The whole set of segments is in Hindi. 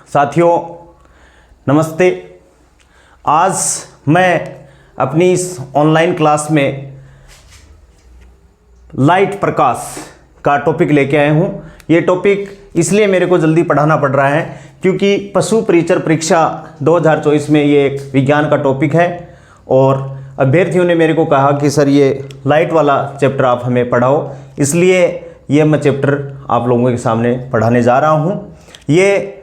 साथियों नमस्ते। आज मैं अपनी इस ऑनलाइन क्लास में लाइट प्रकाश का टॉपिक लेके आया हूँ। ये टॉपिक इसलिए मेरे को जल्दी पढ़ाना पड़ रहा है क्योंकि पशु परिचर परीक्षा 2024 में ये एक विज्ञान का टॉपिक है और अभ्यर्थियों ने मेरे को कहा कि सर ये लाइट वाला चैप्टर आप हमें पढ़ाओ, इसलिए ये मैं चैप्टर आप लोगों के सामने पढ़ाने जा रहा हूँ। ये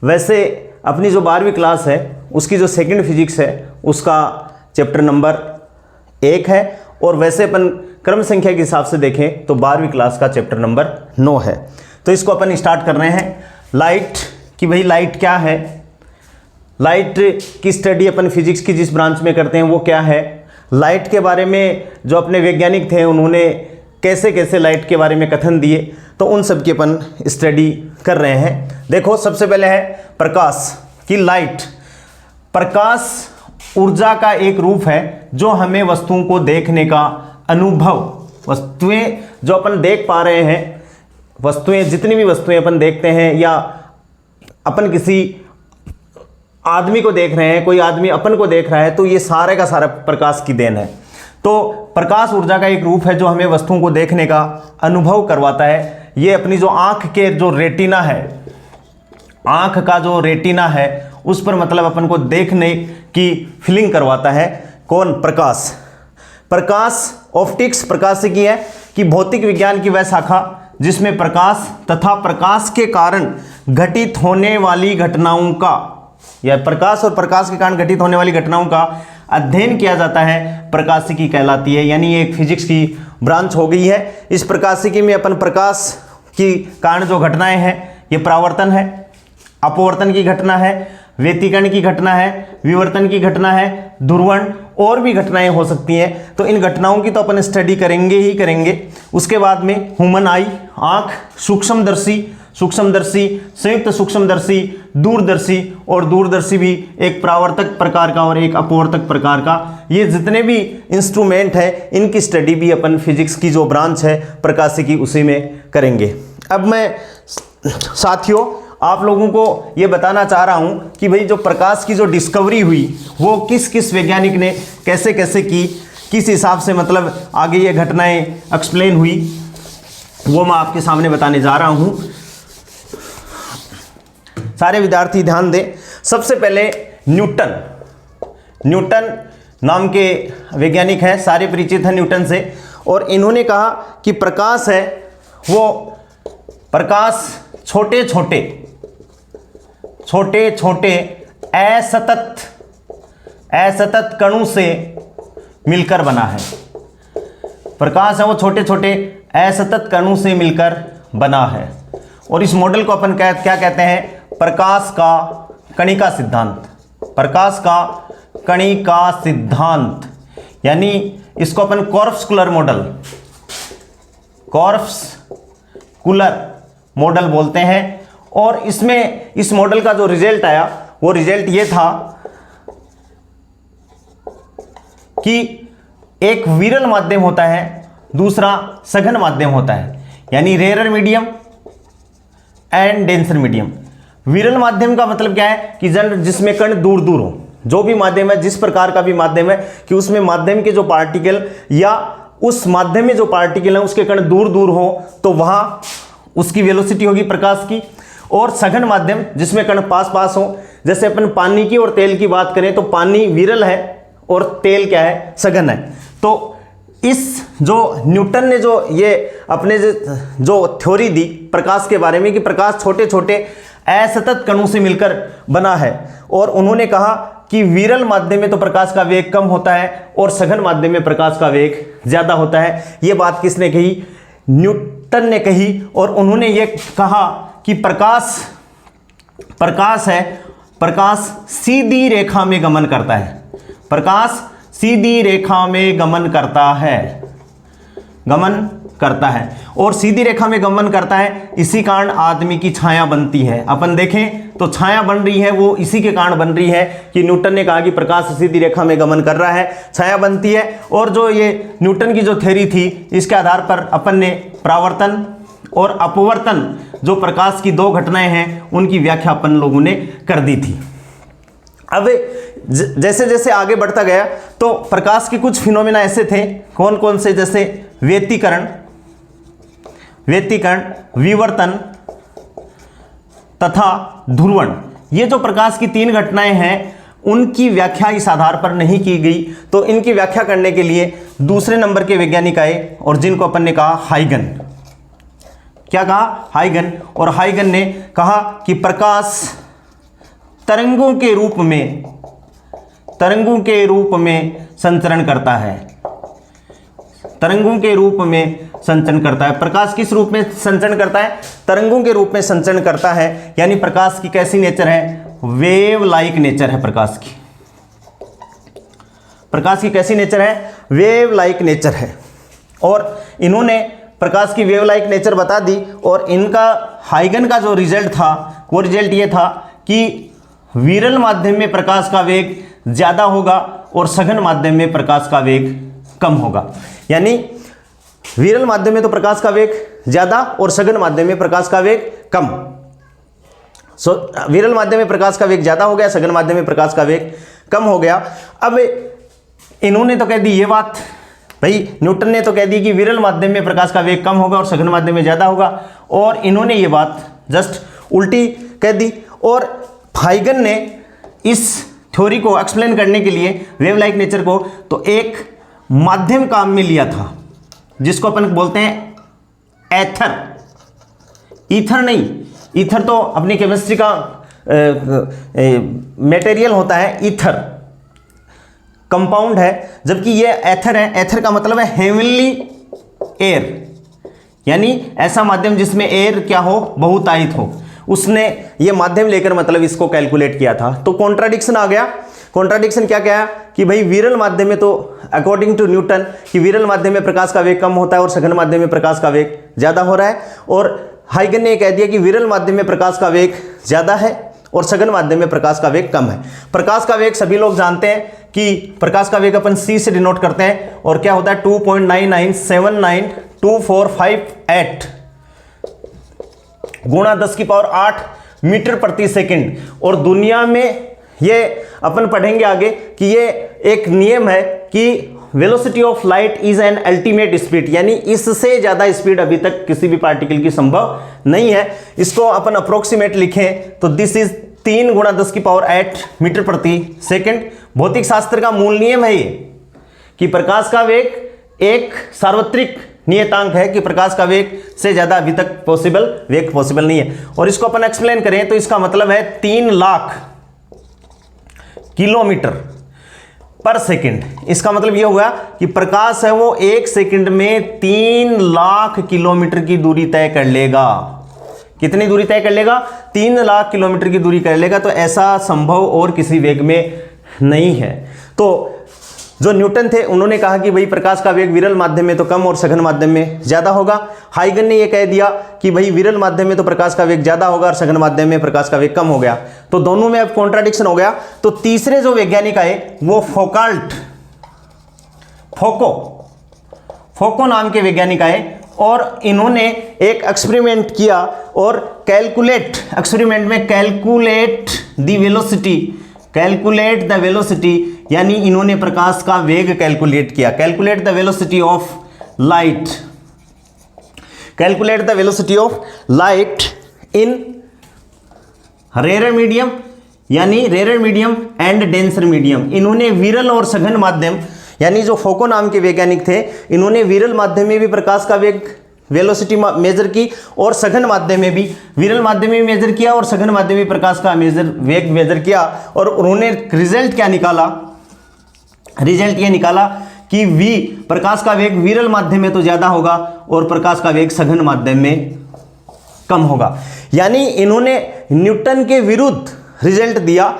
वैसे अपनी जो 12वीं क्लास है उसकी जो सेकंड फिजिक्स है उसका चैप्टर नंबर 1 है और वैसे अपन क्रम संख्या के हिसाब से देखें तो 12वीं क्लास का चैप्टर नंबर 9 है। तो इसको अपन स्टार्ट कर रहे हैं लाइट कि भाई लाइट क्या है, लाइट की स्टडी अपन फिजिक्स की जिस ब्रांच में करते हैं वो क्या है, लाइट के बारे में जो अपने वैज्ञानिक थे उन्होंने कैसे कैसे लाइट के बारे में कथन दिए, तो उन सब की अपन स्टडी कर रहे हैं। देखो सबसे पहले है प्रकाश की लाइट। प्रकाश ऊर्जा का एक रूप है जो हमें वस्तुओं को देखने का अनुभव, वस्तुएं जो अपन देख पा रहे हैं, वस्तुएं जितनी भी वस्तुएं अपन देखते हैं या अपन किसी आदमी को देख रहे हैं, कोई आदमी अपन को देख रहा है, तो ये सारे का सारा प्रकाश की देन है। तो प्रकाश ऊर्जा का एक रूप है जो हमें वस्तुओं को देखने का अनुभव करवाता है। ये अपनी जो आँख के जो रेटिना है, आँख का जो रेटिना है उस पर मतलब अपन को देखने की फीलिंग करवाता है। कौन? प्रकाश। प्रकाश ऑप्टिक्स प्रकाशिकी है कि भौतिक विज्ञान की वह शाखा जिसमें प्रकाश तथा प्रकाश के कारण घटित होने वाली घटनाओं का, या प्रकाश और प्रकाश के कारण घटित होने वाली घटनाओं का अध्ययन किया जाता है, प्रकाशिकी कहलाती है। यानी ये एक फिजिक्स की ब्रांच हो गई है। इस प्रकाशिकी में अपन प्रकाश की कारण जो घटनाएं हैं, ये परावर्तन है, अपवर्तन की घटना है, व्यतिकरण की घटना है, विवर्तन की घटना है, ध्रुवण और भी घटनाएं हो सकती हैं। तो इन घटनाओं की तो अपन स्टडी करेंगे ही करेंगे। उसके बाद में ह्यूमन आई, आँख, सूक्ष्मदर्शी, सूक्ष्मदर्शी, संयुक्त सूक्ष्मदर्शी, दूरदर्शी, और दूरदर्शी भी एक परावर्तक प्रकार का और एक अपवर्तक प्रकार का। ये जितने भी इंस्ट्रूमेंट है इनकी स्टडी भी अपन फिजिक्स की जो ब्रांच है प्रकाशिकी उसी में करेंगे। अब मैं साथियों आप लोगों को ये बताना चाह रहा हूँ कि भाई जो प्रकाश की जो डिस्कवरी हुई वो किस किस वैज्ञानिक ने कैसे कैसे की, किस हिसाब से मतलब आगे ये घटनाएं एक्सप्लेन हुई, वो मैं आपके सामने बताने जा रहा हूँ। सारे विद्यार्थी ध्यान दें। सबसे पहले न्यूटन, न्यूटन नाम के वैज्ञानिक हैं, सारे परिचित हैं न्यूटन से। और इन्होंने कहा कि प्रकाश है वो प्रकाश छोटे छोटे छोटे छोटे असतत कणों से मिलकर बना है। प्रकाश है वो छोटे छोटे असतत कणों से मिलकर बना है। और इस मॉडल को अपन क्या कहते हैं? प्रकाश का कणिका सिद्धांत। प्रकाश का कणिका सिद्धांत, यानी इसको अपन कॉर्पस्कुलर मॉडल, कॉर्पस्कुलर मॉडल बोलते हैं। और इसमें इस मॉडल का जो रिजल्ट आया वो रिजल्ट ये था कि एक विरल माध्यम होता है, दूसरा सघन माध्यम होता है, यानी rare medium and denser medium. विरल माध्यम का मतलब क्या है कि जिसमें कण दूर दूर हो। जो भी माध्यम है, जिस प्रकार का भी माध्यम है कि उसमें माध्यम के जो पार्टिकल या उस माध्यम में जो पार्टिकल है उसके कण दूर दूर हो, तो वहां उसकी वेलोसिटी होगी प्रकाश की। और सघन माध्यम जिसमें कण पास पास हो, जैसे अपन पानी की और तेल की बात करें तो पानी विरल है और तेल क्या है? सघन है। तो इस जो न्यूटन ने जो ये अपने जो थ्योरी दी प्रकाश के बारे में कि प्रकाश छोटे छोटे असतत कणों से मिलकर बना है, और उन्होंने कहा कि विरल माध्यम में तो प्रकाश का वेग कम होता है और सघन माध्यम में प्रकाश का वेग ज्यादा होता है। ये बात किसने कही? न्यूटन ने कही। और उन्होंने ये कहा कि प्रकाश है, प्रकाश सीधी रेखा में गमन करता है। प्रकाश सीधी रेखा में गमन करता है, और सीधी रेखा में गमन करता है, इसी कारण आदमी की छाया बनती है। अपन देखें तो छाया बन रही है वो इसी के कारण बन रही है कि न्यूटन ने कहा कि प्रकाश सीधी रेखा में गमन कर रहा है, छाया बनती है। और जो ये न्यूटन की जो थ्योरी थी इसके आधार पर अपन ने परावर्तन, और अपवर्तन जो प्रकाश की दो घटनाएं हैं उनकी व्याख्या अपन लोगों ने कर दी थी। अब जैसे जैसे आगे बढ़ता गया तो प्रकाश के कुछ फिनोमेना ऐसे थे, कौन कौन से, जैसे व्यतिकरण, विवर्तन तथा ध्रुवण। ये जो प्रकाश की तीन घटनाएं हैं उनकी व्याख्या इस आधार पर नहीं की गई, तो इनकी व्याख्या करने के लिए दूसरे नंबर के वैज्ञानिक आए और जिनको अपन ने कहा हाइगन। क्या कहा? हाइगन। और हाइगन ने कहा कि प्रकाश तरंगों के रूप में संचरण करता है। तरंगों के रूप में संचरण करता है। प्रकाश किस रूप में संचरण करता है? तरंगों के रूप में संचरण करता है। यानी प्रकाश की कैसी नेचर है? वेव लाइक नेचर है प्रकाश की। प्रकाश की कैसी नेचर है? वेव लाइक नेचर है। और इन्होंने प्रकाश की वेव लाइक नेचर बता दी। और इनका हाइगन का जो रिजल्ट था वो रिजल्ट ये था कि विरल माध्यम में प्रकाश का वेग ज्यादा होगा और सघन माध्यम में प्रकाश का वेग कम होगा। यानी विरल माध्यम में तो प्रकाश का वेग ज्यादा और सघन माध्यम में प्रकाश का वेग कम। विरल माध्यम में प्रकाश का वेग ज्यादा हो गया, सघन माध्यम में प्रकाश का वेग कम हो गया। अब इन्होंने तो कह दी ये बात, भाई न्यूटन ने तो कह दी कि विरल माध्यम में प्रकाश का वेग कम होगा और सघन माध्यम में ज्यादा होगा, और इन्होंने ये बात जस्ट उल्टी कह दी। और हाइगन ने इस थ्योरी को एक्सप्लेन करने के लिए वेव लाइक नेचर को तो एक माध्यम काम में लिया था जिसको अपन बोलते हैं एथर। ईथर नहीं, ईथर तो अपनी केमिस्ट्री का मटेरियल होता है, ईथर कंपाउंड है, जबकि ये एथर है। एथर का मतलब है हेवनली एयर, यानी ऐसा माध्यम जिसमें एयर क्या हो? बहुतायित हो। उसने ये माध्यम लेकर मतलब इसको कैलकुलेट किया था। तो कॉन्ट्राडिक्शन आ गया। कॉन्ट्राडिक्शन क्या क्या कि भाई विरल माध्यम में तो अकॉर्डिंग टू न्यूटन कि विरल माध्यम में प्रकाश का वेग कम होता है और सघन माध्यम में प्रकाश का वेग ज्यादा हो रहा है, और हाइगन ने कह दिया कि विरल माध्यम में प्रकाश का वेग ज्यादा है और सघन माध्यम में प्रकाश का वेग कम है। प्रकाश का वेग सभी लोग जानते हैं कि प्रकाश का वेग अपन c से डिनोट करते हैं, और क्या होता है? 2.99792458 गुणा 10⁸ मीटर प्रति सेकंड। और दुनिया में ये अपन पढ़ेंगे आगे कि ये एक नियम है कि velocity of light is an ultimate speed, यानी इससे ज्यादा स्पीड अभी तक किसी भी पार्टिकल की संभव नहीं है। इसको अपन अप्रोक्सीमेट लिखें तो दिस इज 3 गुणा 10⁸ मीटर प्रति सेकंड। भौतिक शास्त्र का मूल नियम है ये कि प्रकाश का वेग एक सार्वत्रिक नियतांक है कि प्रकाश का वेग से ज्यादा अभी तक वेग पॉसिबल नहीं है। और इसको अपन एक्सप्लेन करें तो इसका मतलब है 3 लाख किलोमीटर पर सेकंड। इसका मतलब यह हुआ कि प्रकाश है वो 1 सेकंड में 3 लाख किलोमीटर की दूरी तय कर लेगा। कितनी दूरी तय कर लेगा? 3 लाख किलोमीटर की दूरी कर लेगा। तो ऐसा संभव और किसी वेग में नहीं है। तो जो न्यूटन थे उन्होंने कहा कि भाई प्रकाश का वेग विरल माध्यम में तो कम और सघन माध्यम में ज्यादा होगा। हाइगन ने यह कह दिया कि भाई विरल माध्यम में तो प्रकाश का वेग ज्यादा होगा और सघन माध्यम में प्रकाश का वेग कम हो गया। तो दोनों में अब कॉन्ट्राडिक्शन हो गया। तो तीसरे जो वैज्ञानिक आए वो फोको नाम के वैज्ञानिक आए, और इन्होंने एक एक्सपेरिमेंट किया और एक्सपेरिमेंट में कैलकुलेट द वेलोसिटी, यानी इन्होंने प्रकाश का वेग कैलकुलेट किया। Calculate the velocity of light in rare medium, यानी rare medium and denser medium. इन्होंने विरल और सघन माध्यम, यानी जो फोको नाम के वैज्ञानिक थे, इन्होंने विरल माध्यम में भी प्रकाश का वेग वेलोसिटी मेजर की और सघन माध्यम में भी, विरल माध्यम में मेजर किया और सघन माध्यम में प्रकाश का वेग मेजर किया। और उन्होंने रिजल्ट क्या निकाला? रिजल्ट ये निकाला कि प्रकाश का वेग विरल माध्यम में तो ज्यादा होगा और प्रकाश का वेग सघन माध्यम में कम होगा। यानी इन्होंने न्यूटन के विरुद्ध रिजल्ट दिया।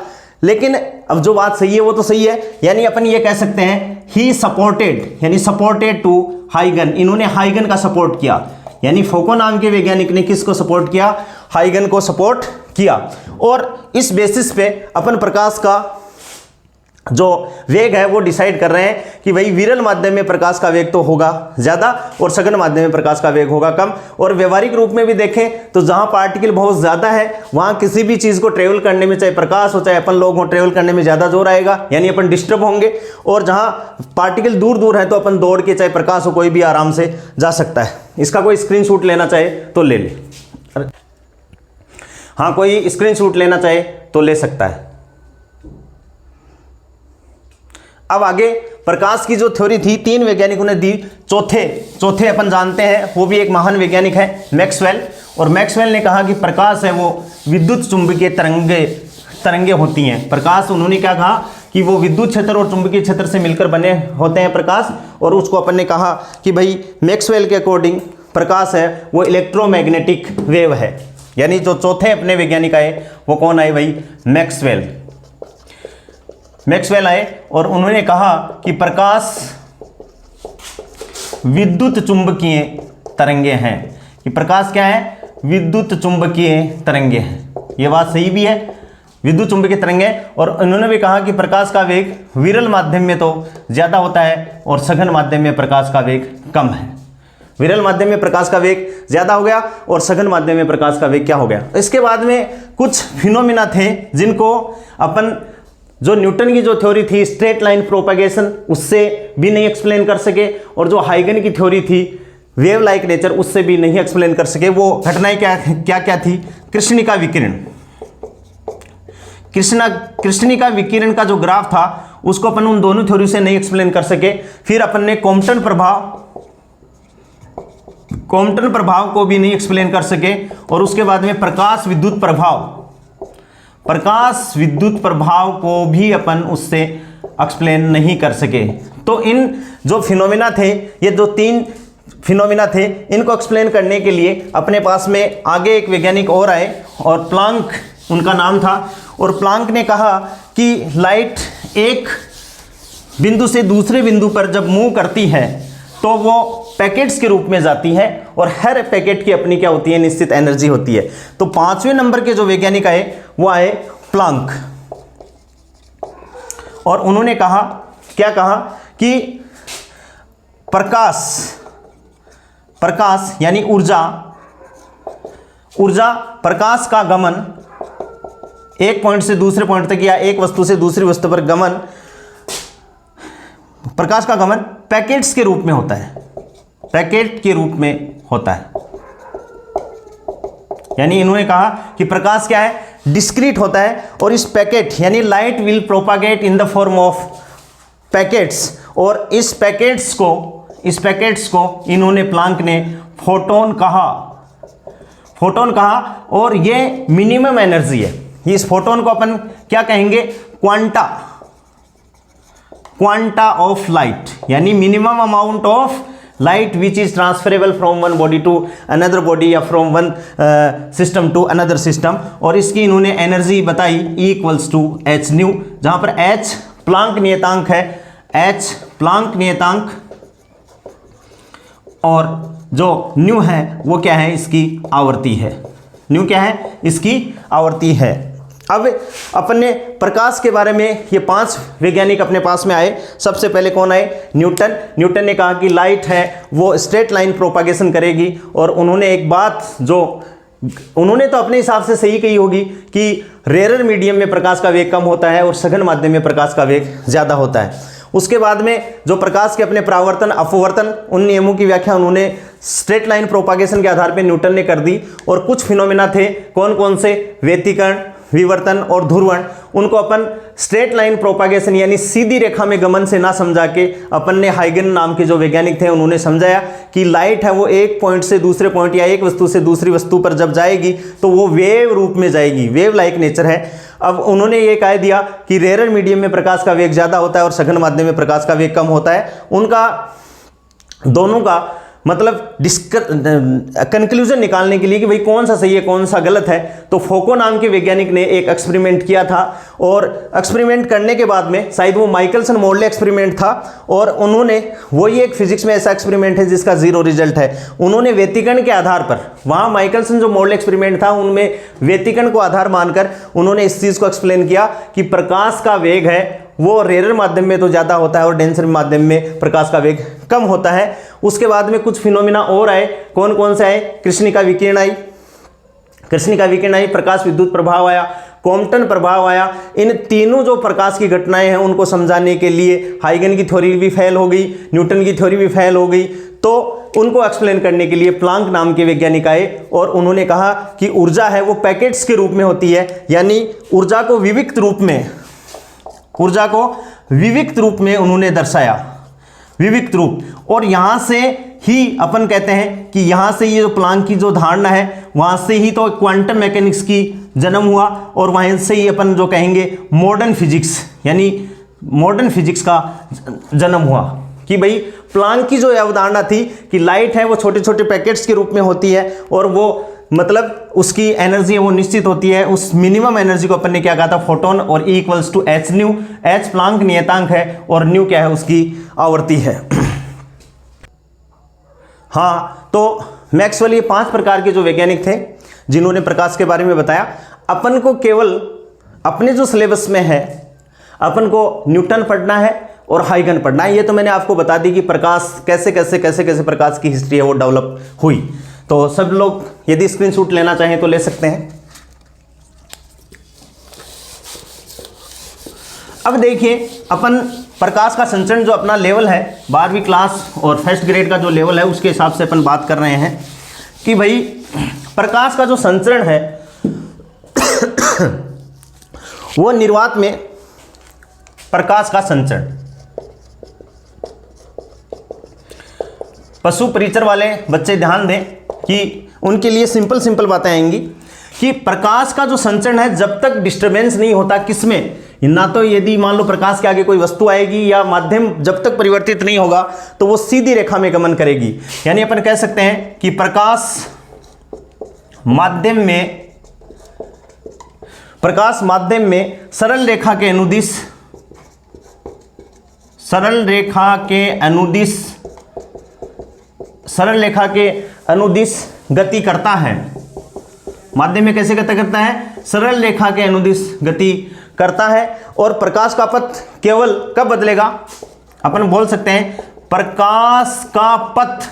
लेकिन अब जो बात सही है वो तो सही है, यानी अपन ये कह सकते हैं ही सपोर्टेड टू हाइगन। इन्होंने हाइगन का सपोर्ट किया, यानी फोको नाम के वैज्ञानिक ने किसको सपोर्ट किया? हाइगन को सपोर्ट किया। और इस बेसिस पे अपन प्रकाश का जो वेग है वो डिसाइड कर रहे हैं कि भाई विरल माध्यम में प्रकाश का वेग तो होगा ज़्यादा और सघन माध्यम में प्रकाश का वेग होगा कम। और व्यवहारिक रूप में भी देखें तो जहाँ पार्टिकल बहुत ज़्यादा है वहाँ किसी भी चीज़ को ट्रेवल करने में, चाहे प्रकाश हो चाहे अपन लोग हों, ट्रेवल करने में ज़्यादा जोर आएगा, यानी अपन डिस्टर्ब होंगे। और जहाँ पार्टिकल दूर दूर है तो अपन दौड़ के, चाहे प्रकाश हो, कोई भी आराम से जा सकता है। इसका कोई स्क्रीनशॉट लेना चाहे तो ले ले, हाँ कोई स्क्रीनशॉट लेना चाहे तो ले सकता है। अब आगे प्रकाश की जो थ्योरी थी 3 वैज्ञानिकों ने दी। चौथे अपन जानते हैं, वो भी एक महान वैज्ञानिक है, मैक्सवेल। और मैक्सवेल ने कहा कि प्रकाश है वो विद्युत चुंबकीय तरंगे होती हैं। प्रकाश, उन्होंने क्या कहा कि वो विद्युत क्षेत्र और चुंबकीय क्षेत्र से मिलकर बने होते हैं प्रकाश। और उसको अपन ने कहा कि भाई मैक्सवेल के अकॉर्डिंग प्रकाश है वो इलेक्ट्रोमैग्नेटिक वेव है। यानी जो चौथे अपने वैज्ञानिक आए वो कौन आए भाई? मैक्सवेल आए और उन्होंने कहा कि प्रकाश विद्युत चुंबकीय तरंगे हैं। कि प्रकाश क्या है? विद्युत चुंबकीय तरंगे हैं। ये बात सही भी है, विद्युत चुंबकीय तरंगे। और उन्होंने भी कहा कि प्रकाश का वेग विरल माध्यम में तो ज़्यादा होता है और सघन माध्यम में प्रकाश का वेग कम है। विरल माध्यम में प्रकाश का वेग ज़्यादा हो गया और सघन माध्यम में प्रकाश का वेग क्या हो गया। इसके बाद में कुछ फिनोमिना थे जिनको अपन, जो न्यूटन की जो थ्योरी थी स्ट्रेट लाइन प्रोपगेशन, उससे भी नहीं एक्सप्लेन कर सके। और जो हाइगन की थ्योरी थी वेव लाइक नेचर, उससे भी नहीं एक्सप्लेन कर सके। वो घटनाएं क्या थी? कृष्णिका विकिरण। कृष्णिका विकिरण का जो ग्राफ था उसको अपन उन दोनों थ्योरी से नहीं एक्सप्लेन कर सके। फिर अपन ने कॉम्पटन प्रभाव को भी नहीं एक्सप्लेन कर सके। और उसके बाद में प्रकाश विद्युत प्रभाव को भी अपन उससे एक्सप्लेन नहीं कर सके। तो इन जो फिनोमिना थे, ये जो 3 फिनोमिना थे, इनको एक्सप्लेन करने के लिए अपने पास में आगे एक वैज्ञानिक और आए और प्लांक उनका नाम था। और प्लांक ने कहा कि लाइट एक बिंदु से दूसरे बिंदु पर जब मूव करती है तो वो पैकेट्स के रूप में जाती है और हर पैकेट की अपनी क्या होती है? निश्चित एनर्जी होती है। तो 5वें नंबर के जो वैज्ञानिक आए वो आए प्लांक। और उन्होंने कहा, क्या कहा कि प्रकाश यानी ऊर्जा, प्रकाश का गमन एक पॉइंट से दूसरे पॉइंट तक या एक वस्तु से दूसरी वस्तु पर गमन, प्रकाश का गमन पैकेट्स के रूप में होता है, पैकेट के रूप में होता है। यानी इन्होंने कहा कि प्रकाश क्या है? डिस्क्रीट होता है। और इस पैकेट यानी light will propagate in the form of packets. और इस पैकेट्स को इन्होंने, प्लांक ने फोटोन कहा। और ये मिनिमम एनर्जी है। इस फोटोन को अपन क्या कहेंगे? क्वांटा ऑफ लाइट, यानी minimum amount of light which is transferable from one body to another body या from one system to another system. और इसकी इन्होंने एनर्जी बताई E=h न्यू, जहां पर h प्लांक नियतांक है, h प्लांक नियतांक, और जो न्यू है वो क्या है? इसकी आवर्ती है। न्यू क्या है? इसकी आवर्ती है। अब अपन ने प्रकाश के बारे में ये 5 वैज्ञानिक अपने पास में आए। सबसे पहले कौन आए? न्यूटन ने कहा कि लाइट है वो स्ट्रेट लाइन प्रोपागेशन करेगी। और उन्होंने एक बात जो उन्होंने तो अपने हिसाब से सही कही होगी कि रेयर मीडियम में प्रकाश का वेग कम होता है और सघन माध्यम में प्रकाश का वेग ज़्यादा होता है। उसके बाद में जो प्रकाश के अपने परावर्तन अपवर्तन उन नियमों की व्याख्या उन्होंने स्ट्रेट लाइन प्रोपागेशन के आधार पर न्यूटन ने कर दी। और कुछ फिनोमिना थे, कौन कौन से? व्यतिकरण, विवर्तन और ध्रुवण। उनको अपन स्ट्रेट लाइन प्रोपागेशन यानी सीधी रेखा में गमन से ना समझा के अपन ने हाइगन नाम के जो वैज्ञानिक थे उन्होंने समझाया कि लाइट है वो एक पॉइंट से दूसरे पॉइंट या एक वस्तु से दूसरी वस्तु पर जब जाएगी तो वो वेव रूप में जाएगी, वेव लाइक नेचर है। अब उन्होंने ये कह दिया कि रेयर मीडियम में प्रकाश का वेग ज़्यादा होता है और सघन माध्यम में प्रकाश का वेग कम होता है। उनका दोनों का मतलब कंक्लूजन निकालने के लिए कि भाई कौन सा सही है कौन सा गलत है, तो फोको नाम के वैज्ञानिक ने एक एक्सपेरिमेंट किया था। और एक्सपेरिमेंट करने के बाद में शायद वो माइकलसन मोर्ले एक्सपेरिमेंट था, और उन्होंने वही एक फिजिक्स में ऐसा एक्सपेरिमेंट है जिसका 0 रिजल्ट है। उन्होंने व्यतिकरण के आधार पर, वहाँ माइकलसन जो मोर्ले एक्सपेरिमेंट था उनमें व्यतिकरण को आधार मानकर उन्होंने इस चीज़ को एक्सप्लेन किया कि प्रकाश का वेग है वो रेयर माध्यम में तो ज़्यादा होता है और डेंसर माध्यम में प्रकाश का वेग कम होता है। उसके बाद में कुछ फिनोमिना और आए। कौन कौन से आए? कृष्णिका विकिरण आई, कृष्णिका विकिरण आई, प्रकाश विद्युत प्रभाव आया, कॉम्पटन प्रभाव आया। इन तीनों जो प्रकाश की घटनाएं हैं उनको समझाने के लिए हाइगन की थ्योरी भी फेल हो गई, न्यूटन की थ्योरी भी फेल हो गई। तो उनको एक्सप्लेन करने के लिए प्लांक नाम के वैज्ञानिक आए और उन्होंने कहा कि ऊर्जा है वो पैकेट्स के रूप में होती है, यानी ऊर्जा को विविक्त रूप में, ऊर्जा को विविक्त रूप में उन्होंने दर्शाया, विविक्त रूप। और यहां से ही अपन कहते हैं कि यहां से ये जो प्लांक की जो धारणा है वहां से ही तो क्वांटम मैकेनिक्स की जन्म हुआ और वहीं से ही अपन जो कहेंगे मॉडर्न फिजिक्स, यानी मॉडर्न फिजिक्स का जन्म हुआ। कि भाई प्लांक की जो अवधारणा थी कि लाइट है वो छोटे छोटे पैकेट्स के रूप में होती है और वो मतलब उसकी एनर्जी है वो निश्चित होती है। उस मिनिमम एनर्जी को अपन ने क्या कहा था? फोटोन। और E equals to H nu. H Planck नियतांक है और न्यू क्या है? उसकी आवृत्ति है। हाँ, तो मैक्सवेल ये 5 प्रकार के जो वैज्ञानिक थे जिन्होंने प्रकाश के बारे में बताया। अपन को केवल अपने जो सिलेबस में है अपन को न्यूटन पढ़ना है और हाइगन पढ़ना है। ये तो मैंने आपको बता दी कि प्रकाश कैसे कैसे कैसे कैसे प्रकाश की हिस्ट्री है वो डेवलप हुई। तो सब लोग यदि स्क्रीनशॉट लेना चाहें तो ले सकते हैं। अब देखिए अपन प्रकाश का संचरण जो अपना लेवल है 12वीं क्लास और फर्स्ट ग्रेड का जो लेवल है उसके हिसाब से अपन बात कर रहे हैं कि भाई प्रकाश का जो संचरण है वो निर्वात में प्रकाश का संचरण। पशु परिचर वाले बच्चे ध्यान दें कि उनके लिए सिंपल सिंपल बातें आएंगी कि प्रकाश का जो संचरण है जब तक डिस्टरबेंस नहीं होता, किसमें? ना तो यदि मान लो प्रकाश के आगे कोई वस्तु आएगी या माध्यम जब तक परिवर्तित नहीं होगा तो वो सीधी रेखा में गमन करेगी। यानी अपन कह सकते हैं कि प्रकाश माध्यम में सरल रेखा के अनुदिश, सरल रेखा के अनुदिश गति करता है। माध्यम में कैसे गति करता है? सरल रेखा के अनुदिश गति करता है। और प्रकाश का पथ केवल कब बदलेगा? अपन बोल सकते हैं प्रकाश का पथ,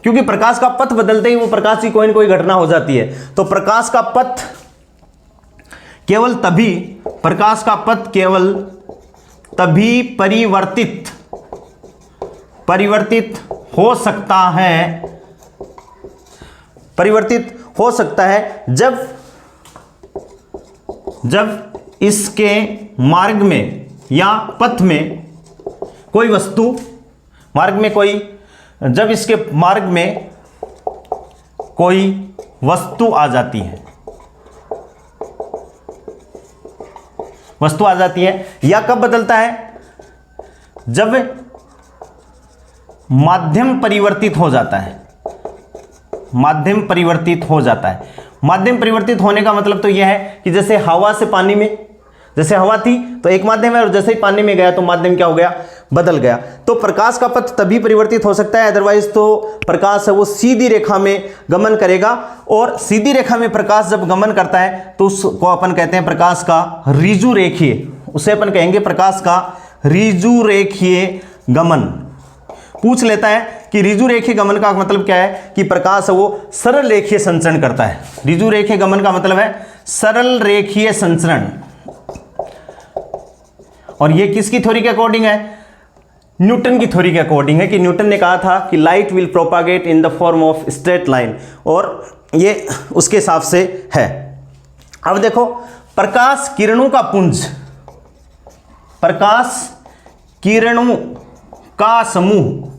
क्योंकि प्रकाश का पथ बदलते ही वो प्रकाश की कोई न कोई घटना हो जाती है। तो प्रकाश का पथ केवल तभी, प्रकाश का पथ केवल तभी परिवर्तित हो सकता है, परिवर्तित हो सकता है जब इसके मार्ग में या पथ में कोई वस्तु, जब इसके मार्ग में कोई वस्तु आ जाती है, वस्तु आ जाती है। या कब बदलता है? जब माध्यम परिवर्तित हो जाता है, माध्यम परिवर्तित हो जाता है। माध्यम परिवर्तित होने का मतलब तो यह है कि जैसे हवा से पानी में, जैसे हवा थी तो एक माध्यम है और जैसे ही पानी में गया तो माध्यम क्या हो गया? बदल गया। तो प्रकाश का पथ तभी परिवर्तित हो सकता है, अदरवाइज तो प्रकाश है वो सीधी रेखा में गमन करेगा। और सीधी रेखा में प्रकाश जब गमन करता है तो उसको अपन कहते हैं प्रकाश का ऋजु रेखीय, उसे अपन कहेंगे प्रकाश का ऋजु रेखीय गमन। पूछ लेता है कि ऋजु रेखीय गमन का मतलब क्या है? कि प्रकाश है वो सरल रेखीय संचरण करता है। ऋजु रेखीय गमन का मतलब है सरल रेखीय संचरण। और ये किसकी थ्योरी के अकॉर्डिंग है? न्यूटन की थ्योरी के अकॉर्डिंग है कि न्यूटन ने कहा था कि light will propagate in the form of straight line, और ये उसके हिसाब से है। अब देखो प्रकाश किरणों का पुंज, प्रकाश किरणों का समूह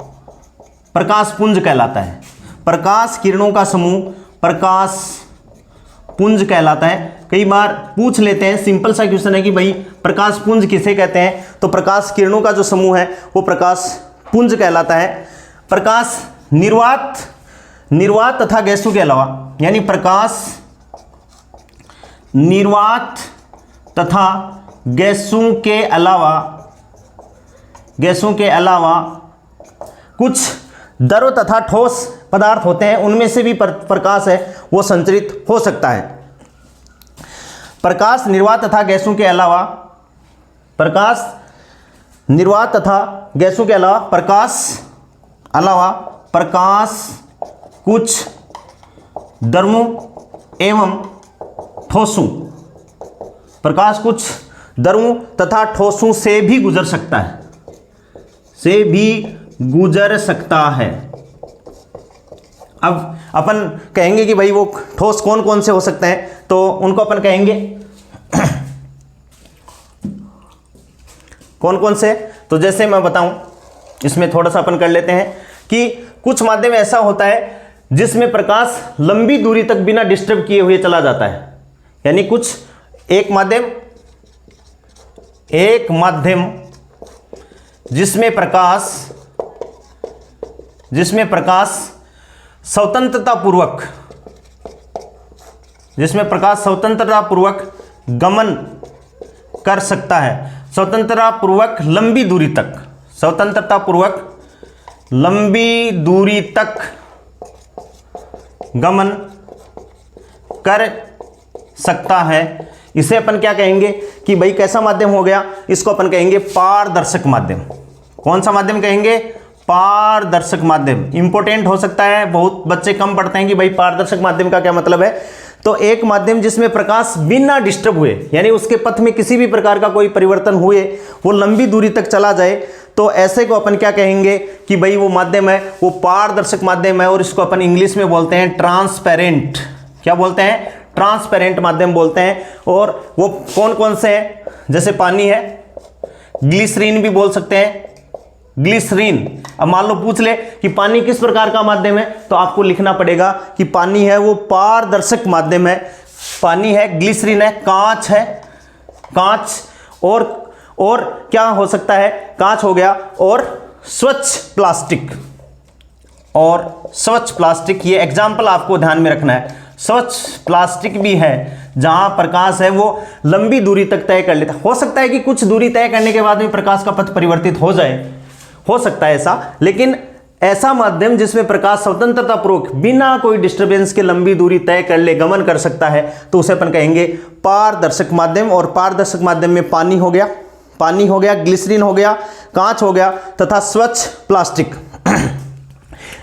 प्रकाश पुंज कहलाता है। प्रकाश किरणों का समूह प्रकाश पुंज कहलाता है। कई बार पूछ लेते हैं, सिंपल सा क्वेश्चन है कि भाई प्रकाश पुंज किसे कहते हैं? तो प्रकाश किरणों का जो समूह है वो प्रकाश पुंज कहलाता है। प्रकाश निर्वात तथा गैसों के अलावा, यानी प्रकाश निर्वात तथा गैसों के अलावा कुछ द्रव तथा ठोस पदार्थ होते हैं, उनमें से भी प्रकाश है वो संचरित हो सकता है। प्रकाश निर्वात तथा गैसों के अलावा प्रकाश निर्वात तथा गैसों के अलावा प्रकाश कुछ द्रवों एवं ठोसों, प्रकाश कुछ द्रवों तथा ठोसों से भी गुजर सकता है, अब अपन कहेंगे कि भाई वो ठोस कौन कौन से हो सकते हैं, तो उनको अपन कहेंगे कौन कौन से। तो जैसे मैं बताऊं, इसमें थोड़ा सा अपन कर लेते हैं कि कुछ माध्यम ऐसा होता है जिसमें प्रकाश लंबी दूरी तक बिना डिस्टर्ब किए हुए चला जाता है, यानी कुछ एक माध्यम जिसमें प्रकाश स्वतंत्रतापूर्वक गमन कर सकता है, स्वतंत्रतापूर्वक लंबी दूरी तक गमन कर सकता है। इसे अपन क्या कहेंगे कि भाई कैसा माध्यम हो गया, इसको अपन कहेंगे पारदर्शक माध्यम। कौन सा माध्यम कहेंगे? पारदर्शक माध्यम। इंपॉर्टेंट हो सकता है, बहुत बच्चे कम पढ़ते हैं कि भाई पारदर्शक माध्यम का क्या मतलब है। तो एक माध्यम जिसमें प्रकाश बिना डिस्टर्ब हुए, यानी उसके पथ में किसी भी प्रकार का कोई परिवर्तन हुए वो लंबी दूरी तक चला जाए, तो ऐसे को अपन क्या कहेंगे कि भाई वो माध्यम है वो पारदर्शक माध्यम है, और इसको अपन इंग्लिश में बोलते हैं ट्रांसपेरेंट। क्या बोलते हैं? ट्रांसपेरेंट माध्यम बोलते हैं। और वो कौन कौन से हैं? जैसे पानी है, ग्लिसरीन भी बोल सकते हैं, ग्लिसरीन। अब मान लो पूछ ले कि पानी किस प्रकार का माध्यम है, तो आपको लिखना पड़ेगा कि पानी है वो पारदर्शक माध्यम है, पानी है, ग्लिसरीन है, कांच है, कांच, और क्या हो सकता है? कांच हो गया, और स्वच्छ प्लास्टिक, ये एग्जाम्पल आपको ध्यान में रखना है। स्वच्छ प्लास्टिक भी है जहां प्रकाश है वो लंबी दूरी तक तय कर लेता। हो सकता है कि कुछ दूरी तय करने के बाद में प्रकाश का पथ परिवर्तित हो जाए, हो सकता है ऐसा, लेकिन ऐसा माध्यम जिसमें प्रकाश स्वतंत्रतापूर्वक बिना कोई डिस्टरबेंस के लंबी दूरी तय कर ले, गमन कर सकता है, तो उसे अपन कहेंगे पारदर्शक माध्यम। और पारदर्शक माध्यम में पानी हो गया, ग्लिसरीन हो गया, कांच हो गया तथा स्वच्छ प्लास्टिक।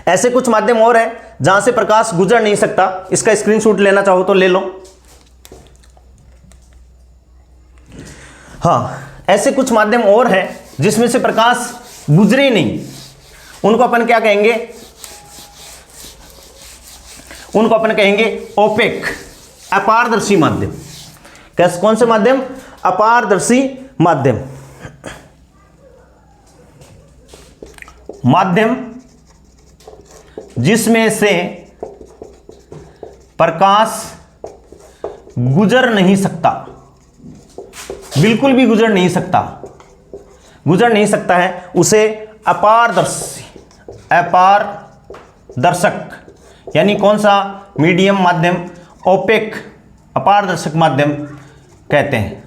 ऐसे कुछ माध्यम और हैं जहां से प्रकाश गुजर नहीं सकता। इसका स्क्रीनशॉट लेना चाहो तो ले लो। हाँ, ऐसे कुछ माध्यम और हैं जिसमें से प्रकाश गुजरे नहीं, उनको अपन क्या कहेंगे? उनको अपन कहेंगे ओपेक, अपारदर्शी माध्यम। कैसे? कौन से माध्यम? अपारदर्शी माध्यम। माध्यम जिसमें से प्रकाश गुजर नहीं सकता, बिल्कुल भी गुजर नहीं सकता है, उसे अपारदर्शक, यानी कौन सा? मीडियम माध्यम, ओपेक, अपारदर्शक माध्यम कहते हैं,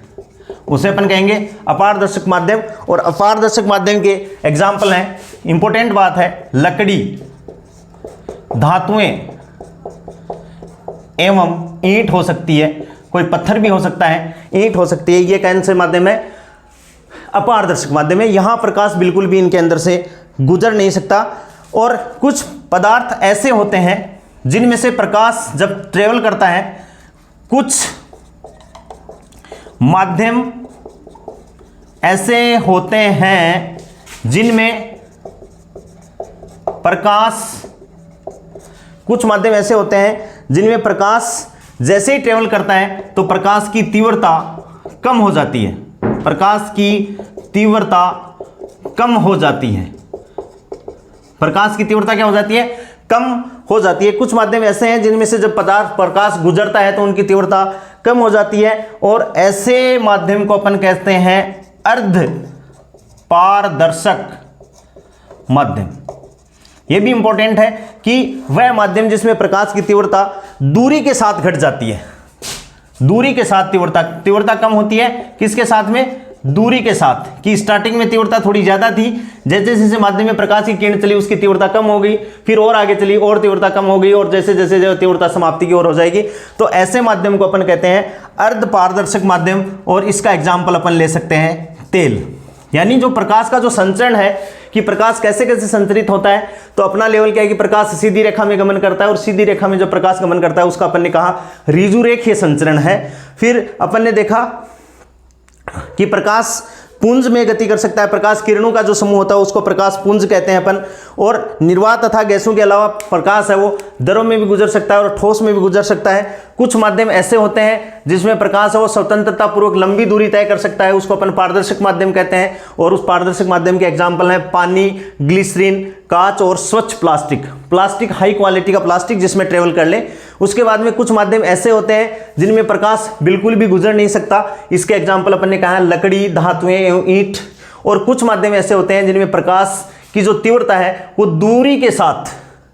उसे अपन कहेंगे अपारदर्शक माध्यम। और अपारदर्शक माध्यम के एग्जाम्पल हैं, इंपॉर्टेंट बात है, लकड़ी, धातुएं एवं ईंट हो सकती है, कोई पत्थर भी हो सकता है, ईंट हो सकती है, ये कौन से माध्यम है? अपारदर्शक माध्यम है। यहां प्रकाश बिल्कुल भी इनके अंदर से गुजर नहीं सकता। और कुछ पदार्थ ऐसे होते हैं जिनमें से प्रकाश जब ट्रेवल करता है, कुछ माध्यम ऐसे होते हैं जिनमें प्रकाश जैसे ही ट्रेवल करता है तो प्रकाश की तीव्रता कम हो जाती है, प्रकाश की तीव्रता कम हो जाती है, प्रकाश की तीव्रता क्या हो जाती है? कम हो जाती है। कुछ माध्यम ऐसे हैं जिनमें से जब प्रकाश गुजरता है तो उनकी तीव्रता कम हो जाती है, और ऐसे माध्यम को अपन कहते हैं अर्ध पारदर्शक माध्यम। यह भी इंपॉर्टेंट है कि वह माध्यम जिसमें प्रकाश की तीव्रता दूरी के साथ घट जाती है, दूरी के साथ तीव्रता कम होती है, किसके साथ में? दूरी के साथ। कि स्टार्टिंग में तीव्रता थोड़ी ज्यादा थी, जैसे जैसे माध्यम में प्रकाश की किरण चली उसकी तीव्रता कम हो गई, फिर और आगे चली और तीव्रता कम हो गई, और जैसे जैसे जो तीव्रता समाप्ति की ओर हो जाएगी, तो ऐसे माध्यम को अपन कहते हैं अर्ध पारदर्शक माध्यम। और इसका एग्जाम्पल अपन ले सकते हैं तेल, यानी जो प्रकाश का जो संचरण है कि प्रकाश कैसे कैसे संचरित होता है, तो अपना लेवल क्या है कि प्रकाश सीधी रेखा में गमन करता है और सीधी रेखा में जो प्रकाश गमन करता है उसका अपन ने कहा ऋजुरेखीय संचरण है। फिर अपन ने देखा कि प्रकाश पुंज में गति कर सकता है, प्रकाश किरणों का जो समूह होता है उसको प्रकाश पुंज कहते हैं अपन। और निर्वात तथा गैसों के अलावा प्रकाश है वो द्रव में भी गुजर सकता है और ठोस में भी गुजर सकता है। कुछ माध्यम ऐसे होते हैं जिसमें प्रकाश है वो स्वतंत्रता पूर्वक लंबी दूरी तय कर सकता है, उसको अपन पारदर्शक माध्यम कहते हैं। और उस पारदर्शक माध्यम के एग्जाम्पल हैं पानी, ग्लिसरीन, कांच और स्वच्छ प्लास्टिक। प्लास्टिक हाई क्वालिटी का प्लास्टिक जिसमें ट्रेवल कर ले। उसके बाद में कुछ माध्यम ऐसे होते हैं जिनमें प्रकाश बिल्कुल भी गुजर नहीं सकता, इसके एग्जाम्पल अपन ने कहा है लकड़ी, धातुएं एवं ईंट। और कुछ माध्यम ऐसे होते हैं जिनमें प्रकाश की जो तीव्रता है वो दूरी के साथ,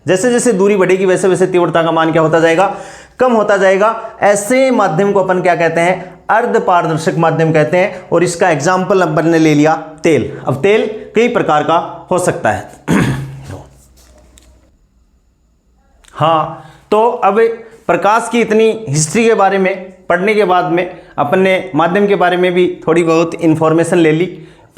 जैसे जैसे दूरी बढ़ेगी वैसे वैसे तीव्रता का मान क्या होता जाएगा, कम होता जाएगा। ऐसे माध्यम को अपन क्या कहते हैं, अर्ध पारदर्शक माध्यम कहते हैं। और इसका एग्जाम्पल अपन ने ले लिया तेल। अब तेल कई प्रकार का हो सकता है। हाँ, तो अब प्रकाश की इतनी हिस्ट्री के बारे में पढ़ने के बाद में अपन ने माध्यम के बारे में भी थोड़ी बहुत इंफॉर्मेशन ले ली।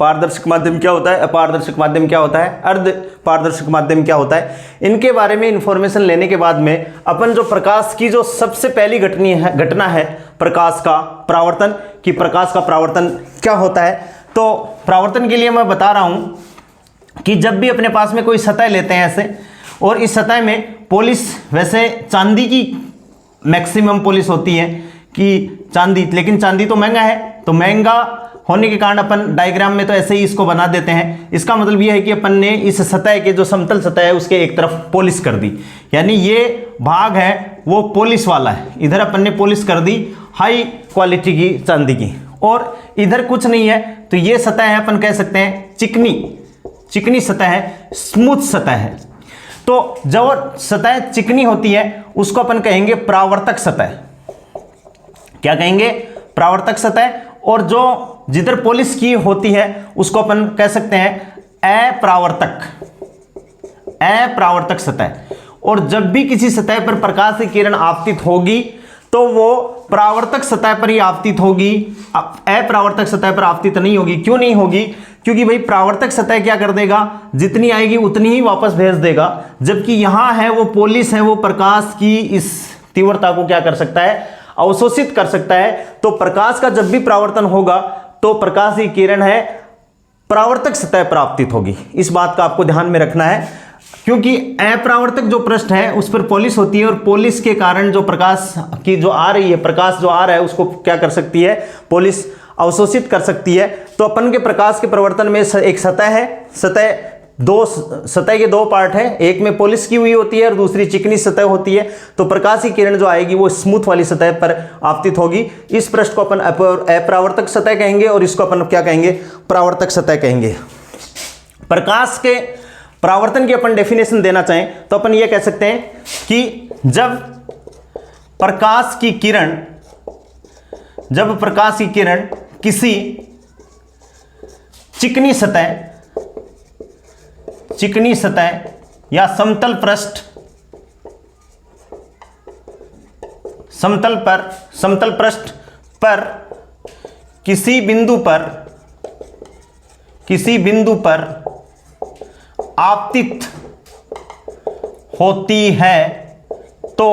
पारदर्शक माध्यम क्या होता है, अपारदर्शक माध्यम क्या होता है, अर्ध पारदर्शक माध्यम क्या होता है, इनके बारे में इंफॉर्मेशन लेने के बाद में अपन जो प्रकाश की जो सबसे पहली घटना है प्रकाश का परावर्तन, कि प्रकाश का परावर्तन क्या होता है। तो परावर्तन के लिए मैं बता रहा हूं कि जब भी अपने पास में कोई सतह लेते हैं ऐसे, और इस सतह में पॉलिश, वैसे चांदी की मैक्सिमम पॉलिश होती है कि चांदी, लेकिन चांदी तो महंगा है, तो महंगा होने के कारण अपन डायग्राम में तो ऐसे ही इसको बना देते हैं। इसका मतलब यह है कि अपन ने इस सतह के जो समतल सतह है उसके एक तरफ पॉलिश कर दी, यानी ये भाग है वो पॉलिश वाला है। इधर अपन ने पॉलिश कर दी हाई क्वालिटी की चांदी की, और इधर कुछ नहीं है, तो ये सतह है अपन कह सकते हैं चिकनी सतह है, स्मूथ सतह है। तो जब सतह चिकनी होती है उसको अपन कहेंगे परावर्तक सतह। क्या कहेंगे, परावर्तक सतह। और जो जिधर पॉलिश की होती है उसको अपन कह सकते हैं अप्रावर्तक सतह। और जब भी किसी सतह पर प्रकाश की किरण आपतित होगी तो वो परावर्तक सतह पर ही आपतित होगी, अप्रावर्तक सतह पर आपतित नहीं होगी। क्यों नहीं होगी, क्योंकि भाई परावर्तक सतह क्या कर देगा, जितनी आएगी उतनी ही वापस भेज देगा, जबकि यहां है वो पॉलिश है, वो प्रकाश की इस तीव्रता को क्या कर सकता है, अवशोषित कर सकता है। तो प्रकाश का जब भी परावर्तन होगा तो प्रकाश की किरण है परावर्तक सतह पर आपतित होगी। इस बात का आपको ध्यान में रखना है, क्योंकि अप्रावर्तक जो पृष्ठ है उस पर पॉलिश होती है, और पॉलिश के कारण जो प्रकाश की जो आ रही है, प्रकाश जो आ रहा है उसको क्या कर सकती है, पॉलिश अवशोषित कर सकती है। तो अपन के प्रकाश के परिवर्तन में एक सतह है, सतह के दो पार्ट है, एक में पॉलिश की हुई होती है और दूसरी चिकनी सतह होती है। तो प्रकाश की किरण जो आएगी वो स्मूथ वाली सतह पर आपतित होगी। इस पृष्ठ को अपन अप्रावर्तक सतह कहेंगे और इसको अपन क्या कहेंगे, परावर्तक सतह कहेंगे। प्रकाश के परावर्तन की अपन डेफिनेशन देना चाहें तो अपन ये कह सकते हैं कि जब प्रकाश की किरण किसी चिकनी सतह या समतल पृष्ठ पर किसी बिंदु पर आपतित होती है तो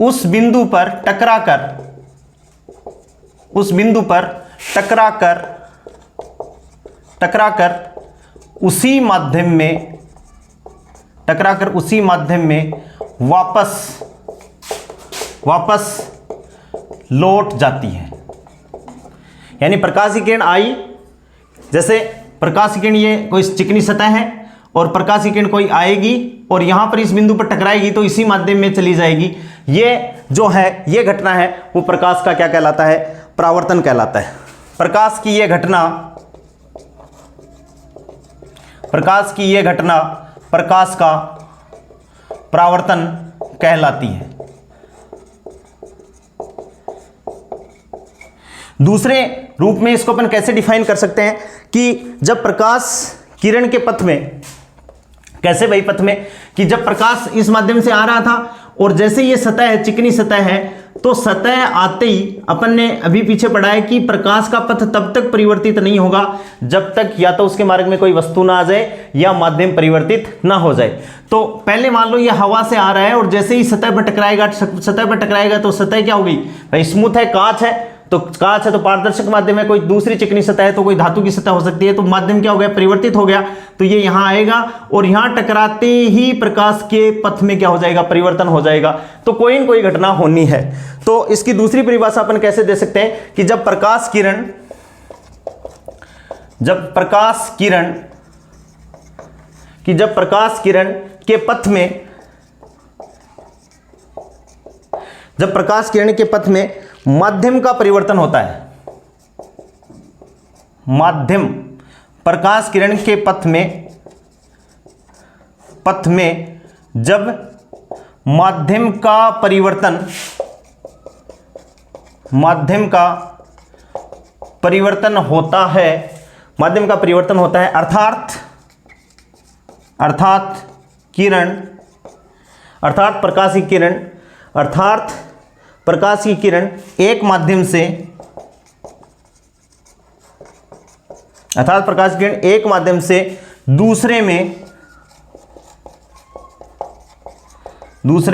उस बिंदु पर टकराकर उसी माध्यम में वापस लौट जाती है। यानी प्रकाश की किरण आई, जैसे प्रकाश की किरण ये कोई चिकनी सतह है और प्रकाश की किरण कोई आएगी और यहां पर इस बिंदु पर टकराएगी तो इसी माध्यम में चली जाएगी। ये जो है ये घटना है वो प्रकाश का क्या कहलाता है, परावर्तन कहलाता है। प्रकाश की ये घटना प्रकाश का परावर्तन कहलाती है। दूसरे रूप में इसको अपन कैसे डिफाइन कर सकते हैं कि जब प्रकाश किरण के पथ में, कैसे भाई पथ में, कि जब प्रकाश इस माध्यम से आ रहा था और जैसे ये सतह है, चिकनी सतह है, तो सतह आते ही अपन ने अभी पीछे पढ़ा है कि प्रकाश का पथ तब तक परिवर्तित नहीं होगा जब तक या तो उसके मार्ग में कोई वस्तु ना आ जाए या माध्यम परिवर्तित ना हो जाए। तो पहले मान लो ये हवा से आ रहा है और जैसे ही सतह पर टकराएगा तो सतह क्या हो गई भाई, स्मूथ है, कांच है, तो कांच है तो पारदर्शक माध्यम है, कोई दूसरी चिकनी सतह है तो कोई धातु की सतह हो सकती है, तो माध्यम क्या हो गया, परिवर्तित हो गया। तो ये यहां आएगा और यहां टकराते ही प्रकाश के पथ में क्या हो जाएगा, परिवर्तन हो जाएगा। तो कोई न कोई घटना होनी है। तो इसकी दूसरी परिभाषा अपन कैसे दे सकते हैं कि जब प्रकाश किरण के पथ में माध्यम का परिवर्तन होता है, प्रकाश किरण के पथ में जब माध्यम का परिवर्तन होता है, अर्थात प्रकाश की किरण एक माध्यम से दूसरे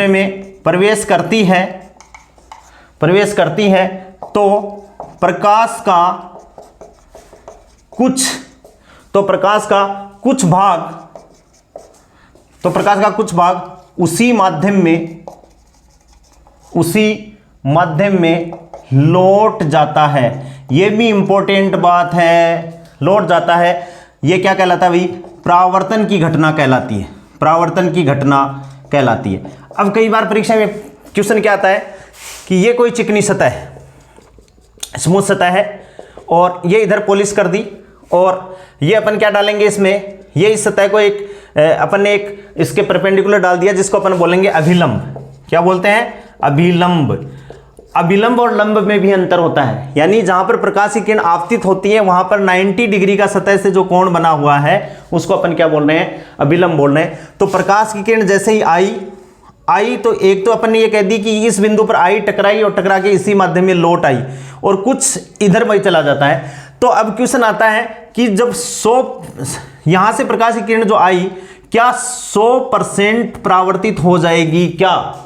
में प्रवेश करती है तो प्रकाश का कुछ भाग उसी माध्यम में लौट जाता है। यह भी इंपॉर्टेंट बात है, लौट जाता है। यह क्या कहलाता है भाई, परावर्तन की घटना कहलाती है। अब कई बार परीक्षा में क्वेश्चन क्या आता है कि ये कोई चिकनी सतह है, स्मूथ सतह है और ये इधर पॉलिश कर दी और ये अपन क्या डालेंगे इसमें, ये इस सतह को अपन ने एक इसके परपेंडिकुलर डाल दिया जिसको अपन बोलेंगे अभिलंब। क्या बोलते हैं, अभिलंब और लंब में भी अंतर होता है, यानी जहां पर प्रकाश की किरण आपतित होती है वहां पर 90 डिग्री का सतह से जो कोण बना हुआ है उसको अपन क्या बोल रहे हैं, अभिलंब बोल रहे हैं। तो प्रकाश की किरण जैसे ही आई तो एक तो अपन ने ये कह दी कि इस बिंदु पर आई, टकराई और टकरा के इसी माध्यम में लौट आई और कुछ इधर वही चला जाता है। तो अब क्वेश्चन आता है कि जब 100 यहां से प्रकाश की किरण जो आई क्या 100% परावर्तित हो जाएगी क्या?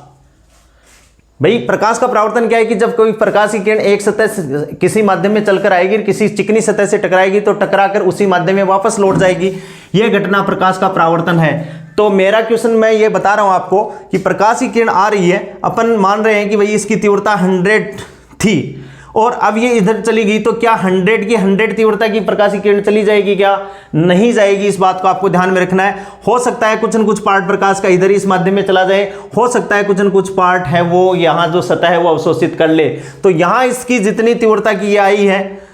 भाई प्रकाश का परावर्तन क्या है कि जब कोई प्रकाश की किरण एक सतह से किसी माध्यम में चलकर आएगी, किसी चिकनी सतह से टकराएगी तो टकराकर उसी माध्यम में वापस लौट जाएगी, यह घटना प्रकाश का परावर्तन है। तो मेरा क्वेश्चन मैं ये बता रहा हूं आपको कि प्रकाश की किरण आ रही है, अपन मान रहे हैं कि भाई इसकी तीव्रता 100 थी और अब ये इधर चली गई, तो क्या 100 की 100 तीव्रता की प्रकाश की किरण चली जाएगी क्या? नहीं जाएगी। इस बात को आपको ध्यान में रखना है। हो सकता है कुछ न कुछ पार्ट प्रकाश का इधर इस माध्यम में चला जाए, हो सकता है कुछ न कुछ पार्ट है वो यहाँ जो सतह है वो अवशोषित कर ले। तो यहाँ इसकी जितनी तीव्रता की ये आई है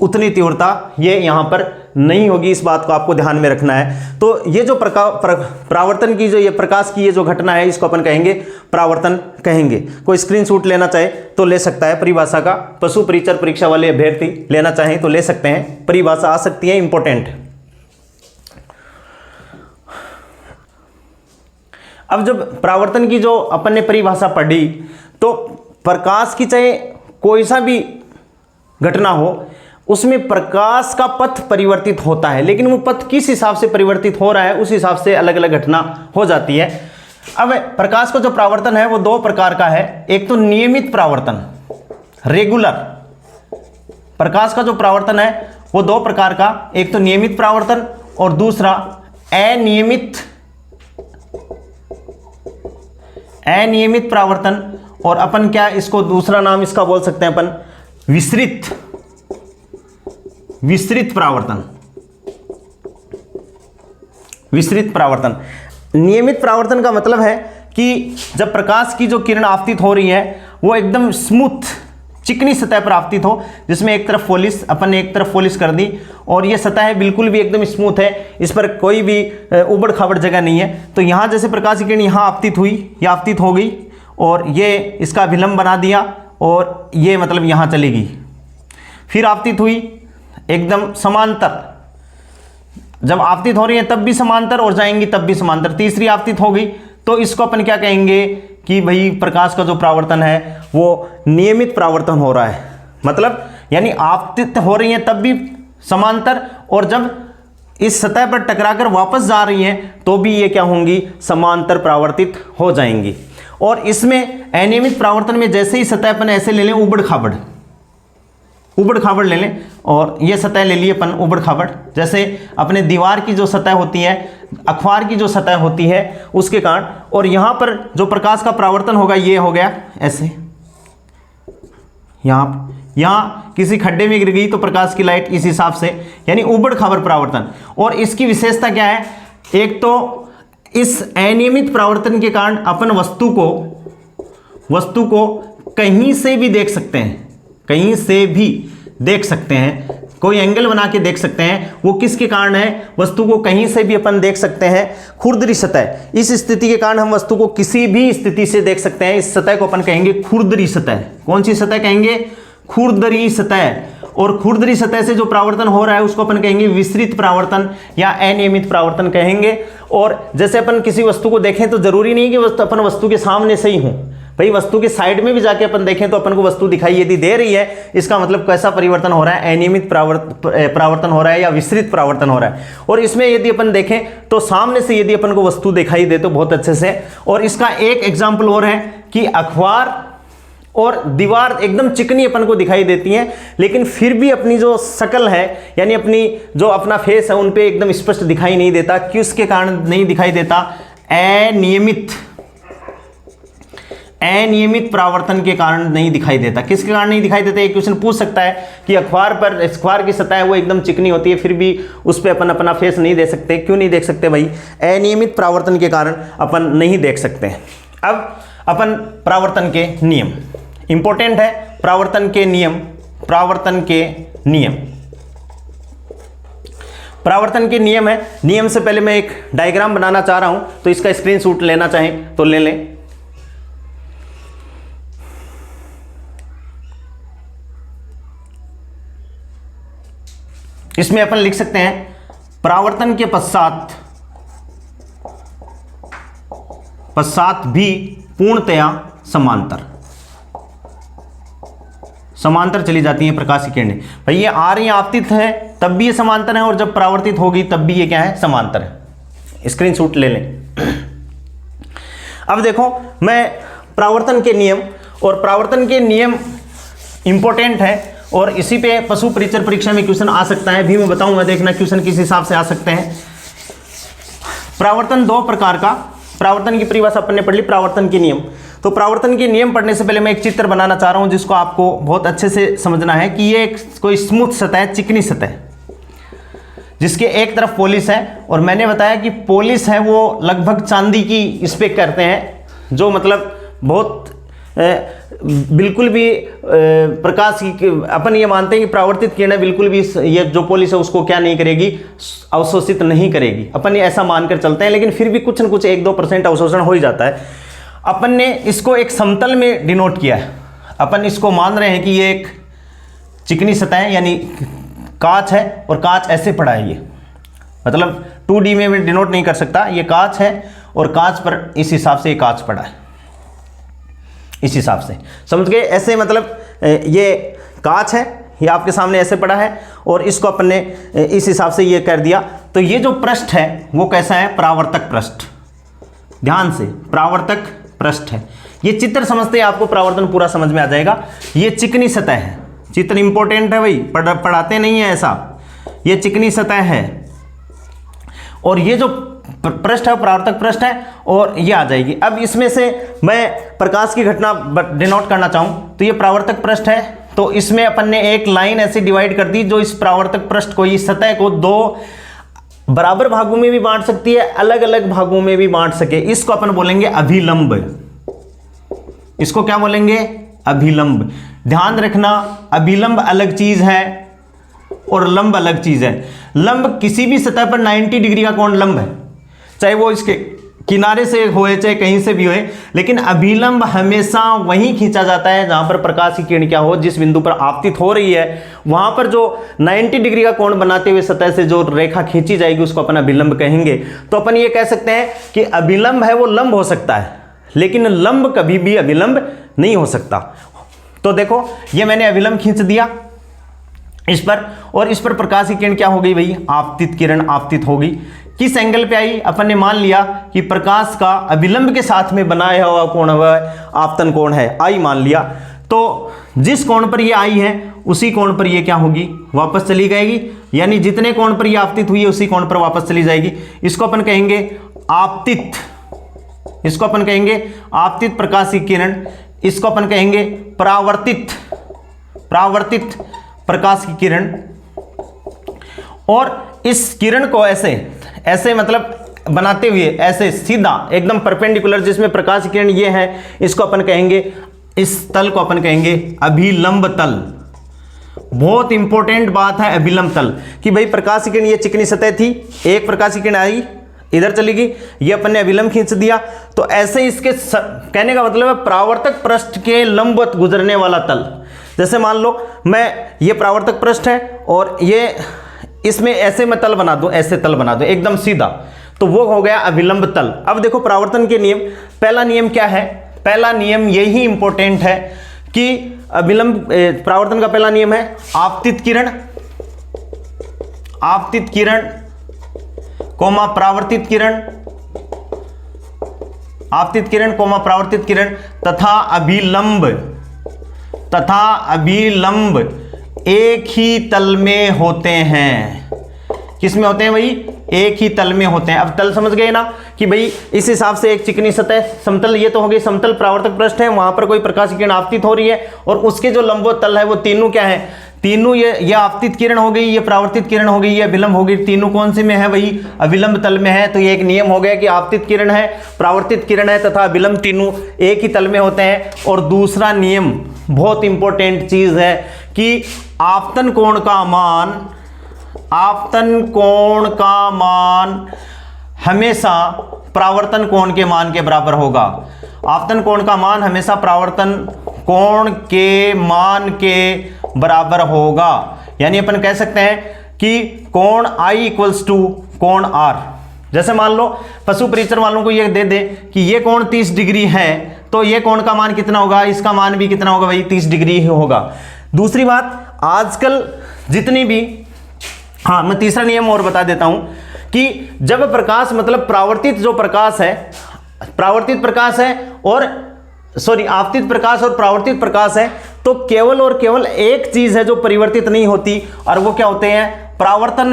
उतनी तीव्रता ये यहाँ पर नहीं होगी, इस बात को आपको ध्यान में रखना है। तो ये जो परावर्तन की जो ये प्रकाश की ये जो घटना है इसको अपन कहेंगे परावर्तन कहेंगे। कोई स्क्रीनशॉट लेना चाहे तो ले सकता है परिभाषा का, पशु परिचर परीक्षा वाले अभ्यर्थी लेना चाहें तो ले सकते हैं, परिभाषा आ सकती है, इंपॉर्टेंट। अब जब परावर्तन की जो अपन ने परिभाषा पढ़ी तो प्रकाश की चाहे कोई सा भी घटना हो उसमें प्रकाश का पथ परिवर्तित होता है, लेकिन वो पथ किस हिसाब से परिवर्तित हो रहा है उस हिसाब से अलग अलग घटना हो जाती है। अब प्रकाश का जो परावर्तन है वो दो प्रकार का है, एक तो नियमित परावर्तन, रेगुलर। प्रकाश का जो परावर्तन है वो दो प्रकार का, एक तो नियमित परावर्तन और दूसरा अनियमित परावर्तन। और अपन क्या इसको दूसरा नाम इसका बोल सकते हैं अपन विस्तृत परावर्तन। नियमित परावर्तन का मतलब है कि जब प्रकाश की जो किरण आपतित हो रही है वो एकदम स्मूथ चिकनी सतह पर आपतित हो, जिसमें एक तरफ पॉलिश कर दी और ये सतह है बिल्कुल भी एकदम स्मूथ है, इस पर कोई भी उबड़ खाबड़ जगह नहीं है। तो यहाँ जैसे प्रकाश की किरण यहाँ आपतित हुई या आपतित हो गई और ये इसका अभिलंब बना दिया और ये मतलब यहाँ चली गई, फिर आपतित हुई एकदम समांतर, जब आपतित हो रही है तब भी समांतर और जाएंगी तब भी समांतर, तीसरी आपतित हो गई तो इसको अपन क्या कहेंगे कि भाई प्रकाश का जो परावर्तन है वो नियमित परावर्तन हो रहा है, मतलब यानी आपतित हो रही है तब भी समांतर, और जब इस सतह पर टकराकर वापस जा रही हैं तो भी ये क्या होंगी, समांतर परावर्तित हो जाएंगी। और इसमें अनियमित परावर्तन में जैसे ही सतह अपन ऐसे ले लें उबड़ खाबड़ ले लें, और ये सतह ले लिए अपन उबड़ खाबड़, जैसे अपने दीवार की जो सतह होती है, अखबार की जो सतह होती है उसके कारण, और यहाँ पर जो प्रकाश का परावर्तन होगा ये हो गया ऐसे, यहाँ किसी खड्डे में गिर गई तो प्रकाश की लाइट इस हिसाब से, यानी उबड़ खाबड़ परावर्तन। और इसकी विशेषता क्या है, एक तो इस अनियमित परावर्तन के कारण अपन वस्तु को कहीं से भी देख सकते हैं, कहीं से भी देख सकते हैं, कोई एंगल बना के देख सकते हैं। वो किसके कारण है, वस्तु को कहीं से भी अपन देख सकते हैं, खुरदरी सतह। इस स्थिति के कारण हम वस्तु को किसी भी स्थिति से देख सकते हैं। इस सतह को अपन कहेंगे खुरदरी सतह। कौन सी सतह कहेंगे, खुरदरी सतह। और खुरदरी सतह से जो परावर्तन हो रहा है उसको अपन कहेंगे विसरित परावर्तन या अनियमित परावर्तन कहेंगे। और जैसे अपन किसी वस्तु को देखें तो जरूरी नहीं कि अपन वस्तु के सामने से ही हो, भाई वस्तु के साइड में भी जाके अपन देखें तो अपन को वस्तु दिखाई यदि दे रही है, इसका मतलब कैसा परिवर्तन हो रहा है, अनियमित परावर्तन हो रहा है या विसरित परावर्तन हो रहा है। और इसमें यदि अपन देखें तो सामने से यदि अपन को वस्तु दिखाई दे तो बहुत अच्छे से। और इसका एक एग्जाम्पल और है कि अखबार और दीवार एकदम चिकनी अपन को दिखाई देती है, लेकिन फिर भी अपनी जो शक्ल है यानी अपनी जो अपना फेस है उन पे एकदम स्पष्ट दिखाई नहीं देता। किसके कारण नहीं दिखाई देता, अनियमित परावर्तन के कारण नहीं दिखाई देता। किसके कारण नहीं दिखाई देता, एक क्वेश्चन पूछ सकता है कि अखबार की सतह है वो एकदम चिकनी होती है, फिर भी उस पर अपन अपना फेस नहीं दे सकते। क्यों नहीं देख सकते भाई, अनियमित परावर्तन के कारण अपन नहीं देख सकते। अब अपन परावर्तन के नियम, इंपॉर्टेंट है परावर्तन के नियम। परावर्तन के नियम है। नियम से पहले मैं एक डायग्राम बनाना चाह रहा हूं, तो इसका स्क्रीनशॉट लेना चाहें तो ले लें। इसमें अपन लिख सकते हैं परावर्तन के पश्चात भी पूर्णतया समांतर चली जाती हैं प्रकाश की किरणें। भाई ये आ रही आपतित है तब भी ये समांतर है, और जब परावर्तित होगी तब भी ये क्या है, समांतर है। स्क्रीनशॉट ले लें। अब देखो मैं परावर्तन के नियम, और परावर्तन के नियम इंपॉर्टेंट है और इसी पे पशु परिचर परीक्षा में क्वेश्चन आ सकता है भी, मैं बताऊंगा, देखना क्वेश्चन किस हिसाब से आ सकते हैं। परावर्तन दो प्रकार का, परावर्तन की परिभाषा अपन ने पढ़ ली, परावर्तन के नियम। तो परावर्तन के नियम पढ़ने से पहले मैं एक चित्र बनाना चाह रहा हूं जिसको आपको बहुत अच्छे से समझना है कि ये एक कोई स्मूथ सतह है, चिकनी सतह, जिसके एक तरफ पॉलिश है। और मैंने बताया कि पॉलिश है वो लगभग चांदी की इस पे करते हैं, जो मतलब बहुत बिल्कुल भी प्रकाश की, अपन ये मानते हैं कि परावर्तित किरणें बिल्कुल भी ये जो पॉलिश है उसको क्या नहीं करेगी, अवशोषित नहीं करेगी। अपन ये ऐसा मानकर चलते हैं, लेकिन फिर भी कुछ न कुछ 1-2% अवशोषण हो ही जाता है। अपन ने इसको एक समतल में डिनोट किया है। अपन इसको मान रहे हैं कि ये एक चिकनी सतह है, यानी कांच है, और कांच ऐसे पड़ा है, ये मतलब 2D में मैं डिनोट नहीं कर सकता, ये कांच है और कांच पर इस हिसाब से ये कांच पड़ा है, इस हिसाब से समझ गए। ऐसे मतलब ये कांच है, ये आपके सामने ऐसे पड़ा है, और इसको अपन ने इस हिसाब से ये कर दिया। तो ये जो पृष्ठ है वो कैसा है, परावर्तक पृष्ठ। ध्यान से, परावर्तक पृष्ठ है। ये चित्र समझते हैं आपको परावर्तन पूरा समझ में आ जाएगा। ये चिकनी सतह है, चित्र इंपॉर्टेंट है भाई, पढ़ाते नहीं है ऐसा। ये चिकनी सतह है और ये जो पृष्ठ है परावर्तक पृष्ठ है, और ये आ जाएगी। अब इसमें से मैं प्रकाश की घटना डिनोट करना चाहूं तो ये परावर्तक पृष्ठ है, तो इसमें अपन ने एक लाइन ऐसे डिवाइड कर दी जो इस परावर्तक पृष्ठ को, इस सतह को दो बराबर भागों में भी बांट सकती है, अलग अलग भागों में भी बांट सके। इसको अपन बोलेंगे अभिलंब। इसको क्या बोलेंगे, अभिलंब। ध्यान रखना, अभिलंब अलग चीज है और लंब अलग चीज है। लंब किसी भी सतह पर 90 डिग्री का कोण लंब है, चाहे वो इसके किनारे से होए चाहे कहीं से भी होए, लेकिन अभिलंब हमेशा वहीं खींचा जाता है जहां पर प्रकाश की किरण क्या हो, जिस बिंदु पर आपतित हो रही है वहां पर जो 90 डिग्री का कोण बनाते हुए सतह से जो रेखा खींची जाएगी उसको अपन अभिलंब कहेंगे। तो अपन ये कह सकते हैं कि अभिलंब है वो लंब हो सकता है, लेकिन लंब कभी भी अभिलंब नहीं हो सकता। तो देखो ये मैंने अभिलंब खींच दिया इस पर, और इस पर प्रकाश की किरण क्या हो गई भाई, आपतित किरण आपतित होगी। किस एंगल पे आई, अपन ने मान लिया कि प्रकाश का अभिलंब के साथ में बनाया हुआ कोण हुआ आपतन कोण है, आई मान लिया। तो जिस कोण पर ये आई है उसी कोण पर ये क्या होगी, वापस चली जाएगी, यानी जितने कोण पर ये आपतित हुई है उसी कोण पर वापस चली जाएगी। इसको अपन कहेंगे आपतित, इसको अपन कहेंगे आपतित प्रकाश की किरण, इसको अपन कहेंगे परावर्तित, परावर्तित प्रकाश की किरण। और इस किरण को ऐसे ऐसे मतलब बनाते हुए ऐसे सीधा एकदम परपेंडिकुलर, जिसमें प्रकाश की किरण ये है, इसको अपन कहेंगे, इस तल को अपन कहेंगे अभिलंब तल। बहुत इंपॉर्टेंट बात है अभिलंब तल कि भाई प्रकाश की किरण ये चिकनी सतह थी, एक प्रकाश की किरण आई इधर चली गई, ये अपन ने अभिलंब खींच दिया, तो ऐसे इसके कहने का मतलब है परावर्तक पृष्ठ के लंबवत गुजरने वाला तल। जैसे मान लो मैं ये परावर्तक पृष्ठ है और ये इसमें ऐसे मैं तल बना दूं, ऐसे तल बना दूं एकदम सीधा, तो वो हो गया अभिलंब तल। अब देखो परावर्तन के नियम, पहला नियम क्या है, पहला नियम यही इंपॉर्टेंट है कि अभिलंब परावर्तन का पहला नियम है आपतित किरण, आपतित किरण कोमा परावर्तित किरण, आपतित किरण कोमा परावर्तित किरण तथा अभिलंब, तथा अभिलंब एक ही तल में होते हैं। किस में होते हैं भाई, एक ही तल में होते हैं। अब तल समझ गए ना कि भाई इस हिसाब से एक चिकनी सतह समतल, ये तो हो गई समतल परावर्तक पृष्ठ है, वहां पर कोई प्रकाश की किरण आपतित हो रही है, और उसके जो लंबवत तल है वो तीनों क्या है, तीनों ये आपतित किरण हो गई, ये परावर्तित किरण हो गई, ये अभिलंब हो गई, तीनों कौन से में है, वही अभिलंब तल में है। तो ये एक नियम हो गया कि आपतित किरण है, परावर्तित किरण है तथा अभिलंब तीनों एक ही तल में होते हैं। और दूसरा नियम बहुत इंपॉर्टेंट चीज है कि आपतन कोण का मान, आपतन कोण का मान हमेशा परावर्तन कोण के मान के बराबर होगा। आपतन कोण का मान हमेशा परावर्तन कोण के मान के बराबर होगा। यानी अपन कह सकते हैं कि कोण I इक्वल्स टू कोण R। जैसे मान लो पशु परीक्षण वालों को ये दे दे कि ये कोण 30 डिग्री है, तो ये कोण का मान कितना होगा, इसका मान भी कितना होगा भाई, 30 डिग्री ही होगा। दूसरी बात, आजकल जितनी भी, हाँ मैं तीसरा नियम और बता देता हूं कि जब प्रकाश मतलब परावर्तित जो प्रकाश है, परावर्तित प्रकाश है और सॉरी आपतित प्रकाश और परावर्तित प्रकाश है, तो केवल और केवल एक चीज है जो परिवर्तित नहीं होती, और वो क्या होते हैं, परावर्तन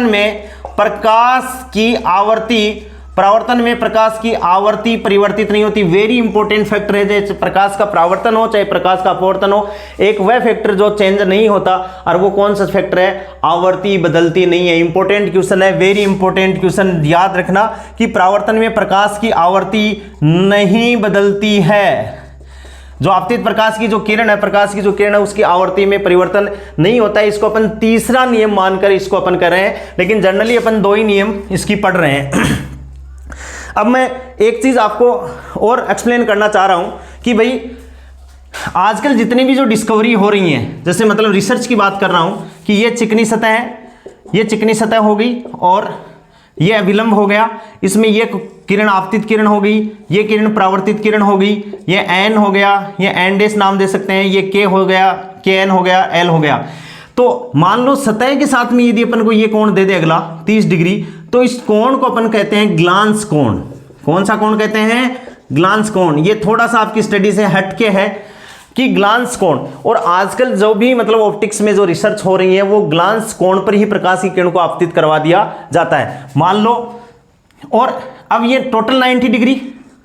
में प्रकाश की आवृत्ति, परावर्तन में प्रकाश की आवृत्ति परिवर्तित नहीं होती। वेरी इंपॉर्टेंट फैक्टर है, चाहे प्रकाश का परावर्तन हो चाहे प्रकाश का अपवर्तन हो, एक वह फैक्टर जो चेंज नहीं होता, और वो कौन सा फैक्टर है, आवृत्ति बदलती नहीं है। इंपॉर्टेंट क्वेश्चन है, वेरी इंपॉर्टेंट क्वेश्चन, याद रखना कि परावर्तन में प्रकाश की आवृत्ति नहीं बदलती है। जो आपतित प्रकाश की जो किरण है, प्रकाश की जो किरण है, उसकी आवर्ती में परिवर्तन नहीं होता है। इसको अपन तीसरा नियम मानकर इसको अपन कर रहे हैं, लेकिन जनरली अपन दो ही नियम इसकी पढ़ रहे हैं। अब मैं एक चीज आपको और एक्सप्लेन करना चाह रहा हूं कि भाई आजकल जितनी भी जो डिस्कवरी हो रही हैं, जैसे मतलब रिसर्च की बात कर रहा हूं कि ये चिकनी सतह है, ये चिकनी सतह हो गई और ये अभिलंब हो गया, इसमें ये किरण आपतित किरण हो गई, ये किरण परावर्तित किरण हो गई, ये एन हो गया, ये एन डेस नाम दे सकते हैं, ये के हो गया, के एन हो गया, एल हो गया। तो मान लो सतह के साथ में यदि अपन को ये कोण दे दे अगला 30 डिग्री, तो इस कोण को अपन कहते हैं ग्लांस कोण। कौन सा कोण कहते हैं, ग्लांस कोण। ये थोड़ा सा आपकी स्टडी से हटके है कि ग्लांस कोण, और आजकल जो भी मतलब ऑप्टिक्स में जो रिसर्च हो रही है वो ग्लांस कोण पर ही प्रकाश की किरण को आपतित करवा दिया जाता है, मान लो। और अब ये टोटल 90 डिग्री,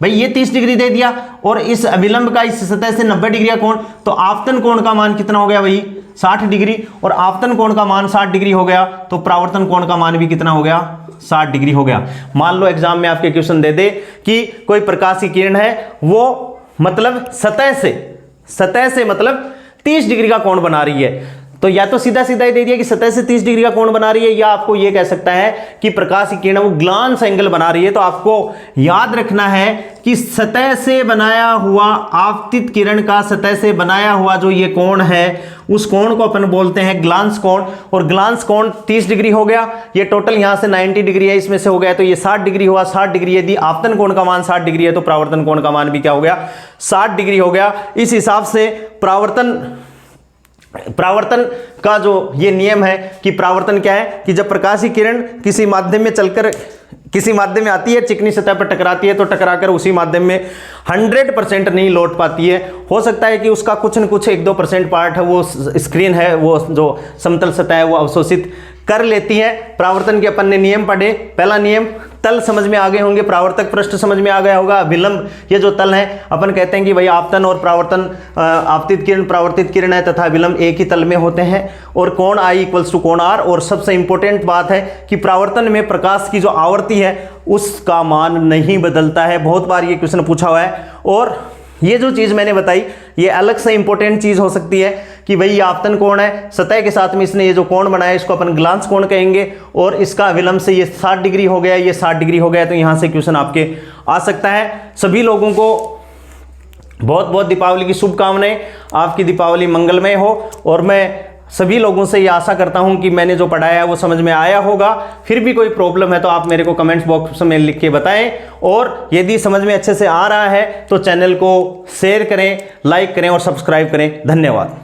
भाई ये 30 डिग्री दे दिया, और इस अभिलंब का इस सतह से 90 डिग्री का कोण, तो आपतन कोण का मान कितना हो गया भाई, 60 डिग्री, और आपतन कोण का मान 60 डिग्री हो गया, तो परावर्तन कोण का मान भी कितना हो गया, 60 डिग्री हो गया। मान लो एग्जाम में आपके क्वेश्चन दे दे कि कोई प्रकाश की किरण है, वो मतलब सतह से मतलब 30 डिग्री का कोण बना रही है, तो या तो सीधा सीधा ही दे दिया कि सतह से 30 डिग्री का कोण बना रही है, या आपको ये कह सकता है कि प्रकाश की किरण वो ग्लांस एंगल बना रही है। तो आपको याद रखना है कि सतह से बनाया हुआ आपतित किरण का सतह से बनाया हुआ जो ये कोण है उस कोण को अपन बोलते हैं ग्लांस कोण। और ग्लांस कोण 30 डिग्री हो गया, ये टोटल यहां से 90 डिग्री है, इसमें से हो गया तो ये 60 डिग्री हुआ। 60 डिग्री यदि आपतन कोण का मान 60 डिग्री है तो परावर्तन कोण का मान भी क्या हो गया, 60 डिग्री हो गया। इस हिसाब से परावर्तन का जो ये नियम है कि परावर्तन क्या है कि जब प्रकाश की किरण किसी माध्यम में चलकर किसी माध्यम में आती है, चिकनी सतह पर टकराती है, तो टकराकर उसी माध्यम में 100% नहीं लौट पाती है। हो सकता है कि उसका कुछ न कुछ 1-2% पार्ट है, वो स्क्रीन है, वो जो समतल सतह है वो अवशोषित कर लेती है। परावर्तन के अपन ने नियम पढ़े। पहला नियम, तल समझ में आ गए होंगे, परावर्तक पृष्ठ समझ में आ गया होगा। विलंब, ये जो तल है अपन कहते हैं कि भाई आपतन और परावर्तन, आपतित किरण परावर्तित किरण है तथा विलंब एक ही तल में होते हैं। और कोण I = कोण R। और सबसे इंपॉर्टेंट बात है कि परावर्तन में प्रकाश की जो आवृत्ति है उसका मान नहीं बदलता है। बहुत बार ये क्वेश्चन पूछा हुआ है। और ये जो चीज मैंने बताई ये अलग से इंपॉर्टेंट चीज हो सकती है कि भाई ये आपतन कोण है, सतह के साथ में इसने ये जो कोण बनाया इसको अपन ग्लांस कोण कहेंगे, और इसका विलंब से ये 60 डिग्री हो गया, ये 60 डिग्री हो गया। तो यहां से क्वेश्चन आपके आ सकता है। सभी लोगों को बहुत बहुत दीपावली की शुभकामनाएं। आपकी दीपावली मंगलमय हो। और मैं सभी लोगों से ये आशा करता हूं कि मैंने जो पढ़ाया है वो समझ में आया होगा। फिर भी कोई प्रॉब्लम है तो आप मेरे को कमेंट्स बॉक्स में लिख के बताएं। और यदि समझ में अच्छे से आ रहा है तो चैनल को शेयर करें, लाइक करें और सब्सक्राइब करें। धन्यवाद।